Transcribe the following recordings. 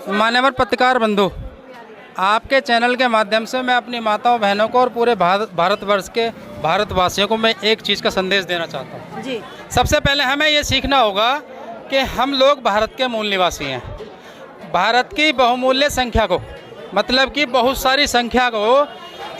मान्यवर पत्रकार बंधु, आपके चैनल के माध्यम से मैं अपनी माताओं बहनों को और पूरे भारतवर्ष के भारतवासियों को मैं एक चीज़ का संदेश देना चाहता हूँ जी। सबसे पहले हमें ये सीखना होगा कि हम लोग भारत के मूल निवासी हैं। भारत की बहुमूल्य संख्या को, मतलब कि बहुत सारी संख्या को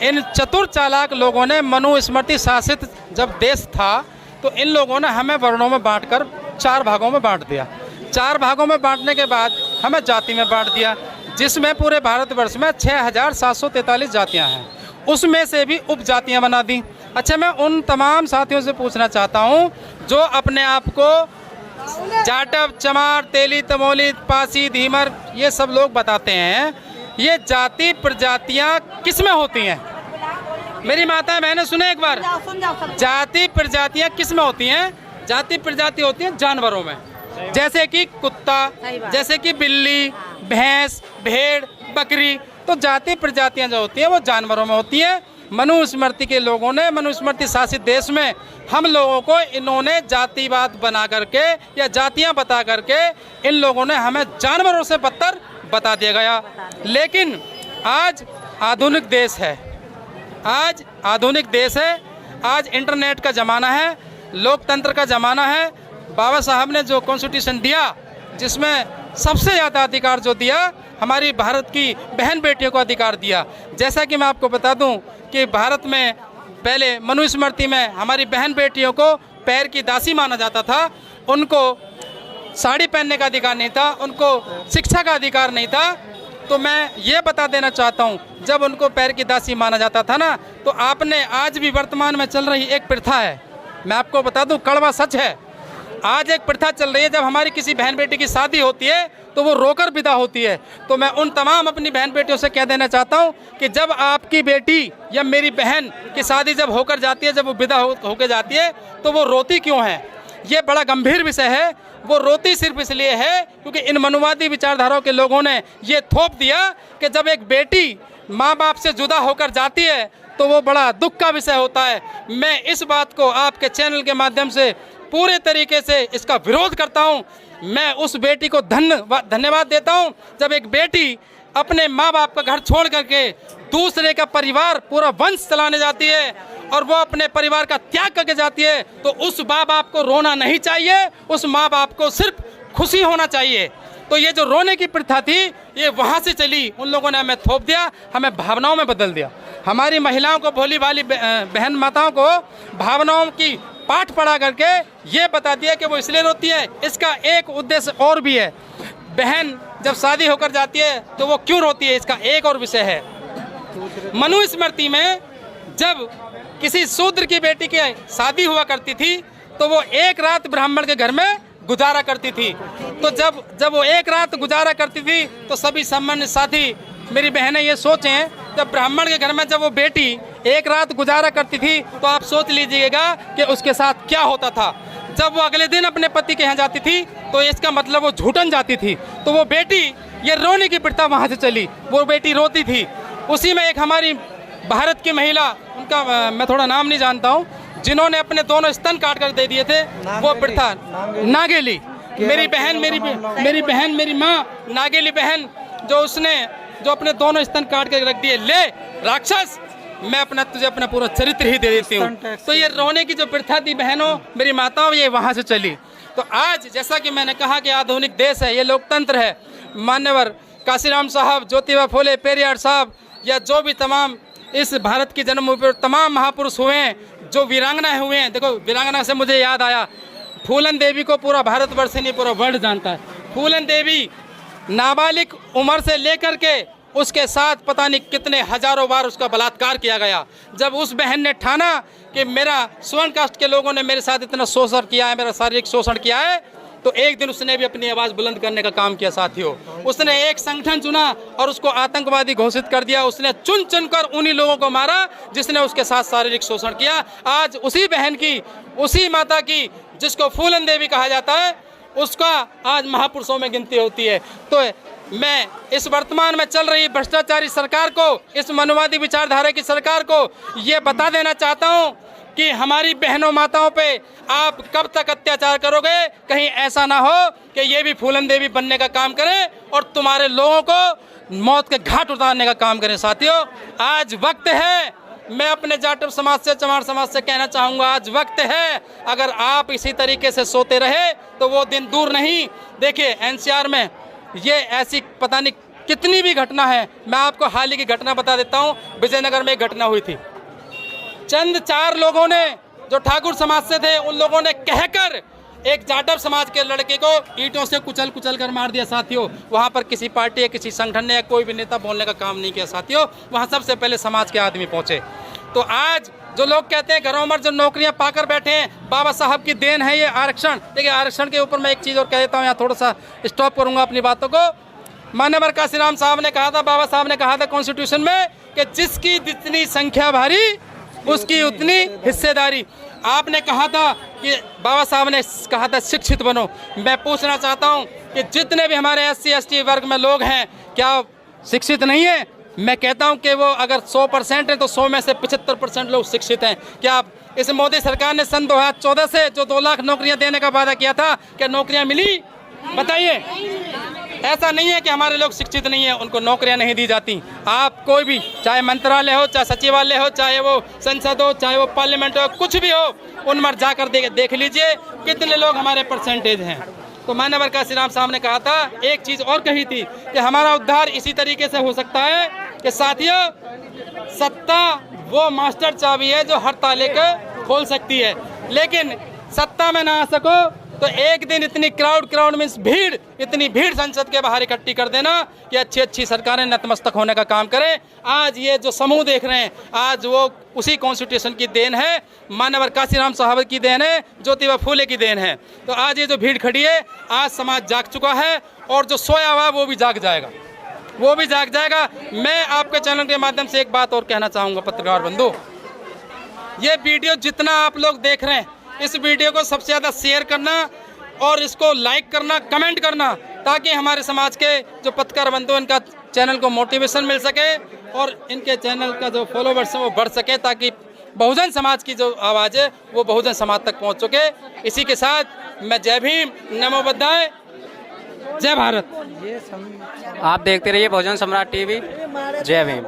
इन चतुर चालाक लोगों ने, मनुस्मृति शासित जब देश था तो इन लोगों ने हमें वर्णों में बांटकर 4 भागों में बांट दिया। 4 भागों में बांटने के बाद हमें जाति में बांट दिया, जिसमें पूरे भारतवर्ष में 6743 जातियां हैं। उसमें से भी उपजातियां बना दी। अच्छा, मैं उन तमाम साथियों से पूछना चाहता हूं जो अपने आप को जाटव, चमार, तेली, तमोली, पासी, धीमर ये सब लोग बताते हैं, ये जाति प्रजातियां किस में होती हैं? मेरी माता मैंने सुने एक बार, जाति प्रजातियां किस में होती हैं? जाति प्रजाति होती हैं जानवरों में, जैसे कि कुत्ता, जैसे कि बिल्ली, भैंस, भेड़, बकरी। तो जाति प्रजातियां जो होती हैं वो जानवरों में होती हैं। मनुस्मृति के लोगों ने, मनुस्मृति शासित देश में हम लोगों को इन्होंने जातिवाद बना करके या जातियां बता करके इन लोगों ने हमें जानवरों से बदतर बता दिया गया। लेकिन आज आधुनिक देश है, आज आधुनिक देश है, आज इंटरनेट का ज़माना है, लोकतंत्र का ज़माना है। बाबा साहब ने जो कॉन्स्टिट्यूशन दिया, जिसमें सबसे ज़्यादा अधिकार जो दिया, हमारी भारत की बहन बेटियों को अधिकार दिया। जैसा कि मैं आपको बता दूं कि भारत में पहले मनुस्मृति में हमारी बहन बेटियों को पैर की दासी माना जाता था, उनको साड़ी पहनने का अधिकार नहीं था, उनको शिक्षा का अधिकार नहीं था। तो मैं ये बता देना चाहता हूँ, जब उनको पैर की दासी माना जाता था ना, तो आपने आज भी वर्तमान में चल रही एक प्रथा है, मैं आपको बता दूँ, कड़वा सच है। आज एक प्रथा चल रही है, जब हमारी किसी बहन बेटी की शादी होती है तो वो रोकर विदा होती है। तो मैं उन तमाम अपनी बहन बेटियों से कह देना चाहता हूँ कि जब आपकी बेटी या मेरी बहन की शादी जब होकर जाती है, जब वो विदा होकर जाती है, तो वो रोती क्यों है? ये बड़ा गंभीर विषय है। वो रोती सिर्फ इसलिए है क्योंकि इन मनुवादी विचारधाराओं के लोगों ने ये थोप दिया कि जब एक बेटी माँ बाप से जुदा होकर जाती है तो वो बड़ा दुख का विषय होता है। मैं इस बात को आपके चैनल के माध्यम से पूरे तरीके से इसका विरोध करता हूं। मैं उस बेटी को धन्यवाद देता हूं जब एक बेटी अपने माँ बाप का घर छोड़ करके दूसरे का परिवार, पूरा वंश चलाने जाती है और वो अपने परिवार का त्याग करके जाती है, तो उस माँ बाप को रोना नहीं चाहिए, उस माँ बाप को सिर्फ खुशी होना चाहिए। तो ये जो रोने की प्रथा थी, ये वहाँ से चली, उन लोगों ने हमें थोप दिया, हमें भावनाओं में बदल दिया। हमारी महिलाओं को, भोली भाली बहन माताओं को भावनाओं की पाठ पढ़ा करके ये बता दिया कि वो इसलिए रोती है। इसका एक उद्देश्य और भी है, बहन जब शादी होकर जाती है तो वो क्यों रोती है, इसका एक और विषय है। मनुस्मृति में जब किसी शूद्र की बेटी की शादी हुआ करती थी तो वो एक रात ब्राह्मण के घर में गुजारा करती थी। तो जब वो एक रात गुजारा करती थी तो सभी सामान्य साथी, मेरी बहनें ये सोचें, जब ब्राह्मण के घर में जब वो बेटी एक रात गुजारा करती थी तो आप सोच लीजिएगा कि उसके साथ क्या होता था। जब वो अगले दिन अपने पति के यहाँ जाती थी तो इसका मतलब वो झूठन जाती थी। तो वो बेटी, ये रोने की प्रथा वहाँ से चली, वो बेटी रोती थी। उसी में एक हमारी भारत की महिला, उनका मैं थोड़ा नाम नहीं जानता हूँ, जिन्होंने अपने दोनों स्तन काट कर दे दिए थे, वो प्रथा नागेली। मेरी बहन, मेरी माँ नागेली बहन, जो अपने दोनों स्तन काट कर रख दिए। ले राक्षस, मैं तुझे अपना पूरा चरित्र ही दे देती हूँ। तो ये रोने की जो प्रथा थी बहनों, मेरी माताओं, ये वहाँ से चली। तो आज जैसा कि मैंने कहा कि आधुनिक देश है, ये लोकतंत्र है। मान्यवर काशीराम साहब, ज्योतिबा फुले, पेरियार साहब, या जो भी तमाम इस भारत की जन्मभूमि पर तमाम महापुरुष हुए हैं, जो वीरांगनाएं हुए हैं। देखो, वीरांगना से मुझे याद आया, फूलन देवी को पूरा भारतवर्ष नहीं, पूरा वर्ल्ड जानता है। फूलन देवी नाबालिग उम्र से लेकर के उसके साथ पता नहीं कितने हजारों बार उसका बलात्कार किया गया। जब उस बहन ने ठाना कि मेरा स्वर्ण कास्ट के लोगों ने मेरे साथ इतना शोषण किया है, मेरा शारीरिक शोषण किया है, तो एक दिन उसने भी अपनी आवाज़ बुलंद करने का काम किया। साथियों, उसने एक संगठन चुना और उसको आतंकवादी घोषित कर दिया। उसने चुन चुन कर उन्हीं लोगों को मारा जिसने उसके साथ शारीरिक शोषण किया। आज उसी बहन की, उसी माता की, जिसको फूलन देवी कहा जाता है, उसका आज महापुरुषों में गिनती होती है। तो मैं इस वर्तमान में चल रही भ्रष्टाचारी सरकार को, इस मनुवादी विचारधारा की सरकार को ये बता देना चाहता हूँ कि हमारी बहनों माताओं पे आप कब तक अत्याचार करोगे। कहीं ऐसा ना हो कि ये भी फूलन देवी बनने का काम करें और तुम्हारे लोगों को मौत के घाट उतारने का काम करें। साथियों, आज वक्त है, मैं अपने जाटव समाज से, चमार समाज से कहना चाहूँगा, आज वक्त है। अगर आप इसी तरीके से सोते रहे तो वो दिन दूर नहीं। देखिए एनसीआर में ये ऐसी पता नहीं कितनी भी घटना है। मैं आपको हाल ही की घटना बता देता हूँ। विजयनगर में एक घटना हुई थी। चंद 4 लोगों ने जो ठाकुर समाज से थे, उन लोगों ने कहकर एक जाटव समाज के लड़के को ईंटों से कुचल कर मार दिया। साथियों, वहाँ पर किसी पार्टी या किसी संगठन ने या कोई भी नेता बोलने का काम नहीं किया। साथियों, वहाँ सबसे पहले समाज के आदमी पहुँचे। तो आज जो लोग कहते हैं घरों में जो नौकरियां पाकर बैठे हैं, बाबा साहब की देन है ये आरक्षण। देखिए, आरक्षण के ऊपर मैं एक चीज़ और कह देता हूँ, यहाँ थोड़ा सा स्टॉप करूँगा अपनी बातों को। माननीय काशीराम साहब ने कहा था, बाबा साहब ने कहा था कॉन्स्टिट्यूशन में कि जिसकी जितनी संख्या भारी उसकी उतनी हिस्सेदारी। आपने कहा था कि बाबा साहब ने कहा था शिक्षित बनो। मैं पूछना चाहता हूँ कि जितने भी हमारे SC ST वर्ग में लोग हैं, क्या शिक्षित नहीं है? मैं कहता हूं कि वो अगर 100% है तो 100 में से 75% लोग शिक्षित हैं। क्या इस मोदी सरकार ने सन 2014 से जो 2 लाख नौकरियां देने का वादा किया था, क्या नौकरियां मिली? बताइए। ऐसा नहीं है कि हमारे लोग शिक्षित नहीं है, उनको नौकरियां नहीं दी जाती। आप कोई भी, चाहे मंत्रालय हो, चाहे सचिवालय हो, चाहे वो संसद हो, चाहे वो पार्लियामेंट हो, कुछ भी हो, उनमें जाकर देख लीजिए कितने लोग हमारे परसेंटेज हैं। तो माननीय काशीराम साहब ने कहा था, एक चीज़ और कही थी कि हमारा उद्धार इसी तरीके से हो सकता है कि साथियों, सत्ता वो मास्टर चाबी है जो हर ताले को खोल सकती है। लेकिन सत्ता में ना आ सको तो एक दिन इतनी क्राउड मीन्स भीड़, इतनी भीड़ संसद के बाहर इकट्ठी कर देना कि अच्छी सरकारें नतमस्तक होने का काम करें। आज ये जो समूह देख रहे हैं, आज वो उसी कॉन्स्टिट्यूशन की देन है, माननीय काशीराम साहब की देन है, ज्योतिबा फूले की देन है। तो आज ये जो भीड़ खड़ी है, आज समाज जाग चुका है और जो सोया हुआ वो भी जाग जाएगा, वो भी जाग जाएगा। मैं आपके चैनल के माध्यम से एक बात और कहना चाहूँगा, पत्रकार बंधु, ये वीडियो जितना आप लोग देख रहे हैं, इस वीडियो को सबसे ज़्यादा शेयर करना और इसको लाइक करना, कमेंट करना, ताकि हमारे समाज के जो पत्रकार बंधु, इनका चैनल को मोटिवेशन मिल सके और इनके चैनल का जो फॉलोवर्स है वो बढ़ सके, ताकि बहुजन समाज की जो आवाज़ है वो बहुजन समाज तक पहुंच सके। इसी के साथ मैं जय भीम, नमो बुद्धाय, जय भारत। आप देखते रहिए बहुजन सम्राट TV। जय भीम।